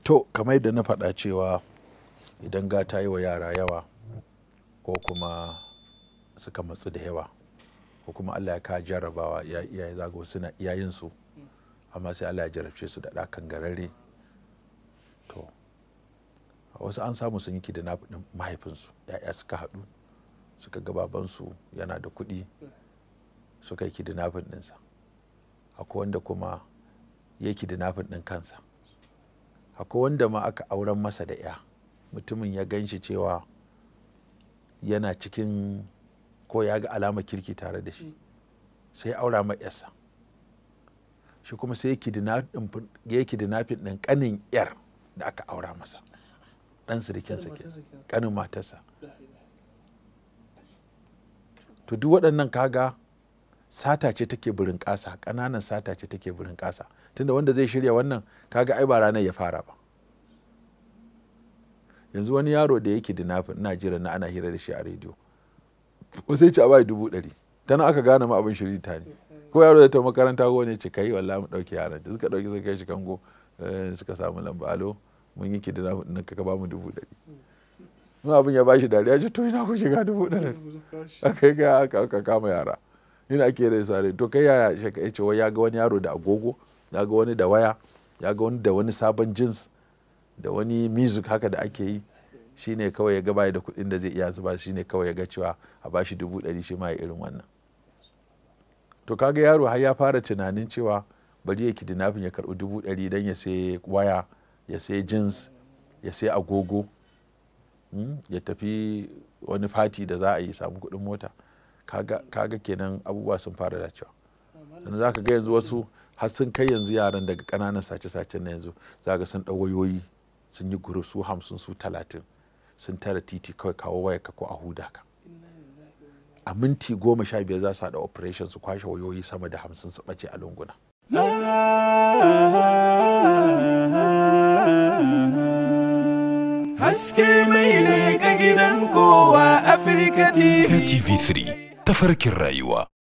To kamar yadda na faɗa cewa idan gata yi wa yara yawa ko kuma suka matsu da yawa ko kuma Allah ya ka jarrabawa iyaye zago suna iyayensu amma sai Allah ya jarabce su da ɗakan gararre, to wasu an samu sun yi kidnap ɗin mahaifinsu, ya'ya suka haɗu suka ga babansu yana da kuɗi suka yi kidnapping ɗinsa. Akwai wanda kuma ya yi kidnapping ɗin kansa. Akwai wanda ma aka auren masa da ya mutumin ya gan shi cewa yana cikin ko ya ga alamar kirki tare da shi sai ya aura ma yarsa, shi kuma sai ya yi kidnapping ɗin ƙanin yar da aka aura masa, ɗan sirikinsa ke ƙanin matarsa. To duk waɗannan kaga sata ce take Burunkasa, ƙananan sata ce take Burunkasa, tunda wanda zai shirya wannan kaga ai ba ranar ya fara ba. Yanzu wani yaro da yake dinafin ina jira na ana hira da shi a rediyo, ko sai ce a bai 100,000, ta nan aka gane ma abin shirita ne. Ko yaro da ta makaranta ko ne ce kai wallahi mu ɗauki yaran, suka ɗauki suka kai shi kango suka samu lamba, alo mun yi kidnapping ɗin ka ba mu 100,000. Mun abin ya bashi dariya, ce to ina ku shiga 100,000 aka yi ga aka kama yara. Ina ake da sare to kai yaya Sheikh ya ce wai ya ga wani yaro da agogo, ya ga wani da waya, ya ga wani da wani sabon jeans da wani music haka da ake yi, shine kawai ya ga bai da kuɗin da zai iya zuba, shine kawai ya ga cewa a bashi 100,000 shi ma ya irin wannan. To kaga yaro har ya fara tunanin cewa bari ya kidnapping ya karɓi 100,000 dan ya sai waya, ya sai jeans, ya sai agogo, ya tafi wani fati da za a yi samu kuɗin mota. Kaga kenan abubuwa sun fara dacewa. Sannan za ka ga yanzu wasu har sun kai yanzu yaran daga ƙananan sace-sacen na yanzu za ga sun ɗau wayoyi sun yi group su 50 su 30 sun tara titi kawai kawo waya ka ko a huda ka. A minti 15 za su haɗa operation su kwashe wayoyi sama da 50 su ɓace a lunguna. Haske mai leƙa gidan kowa Afirka TV. TV3 tafarkin rayuwa.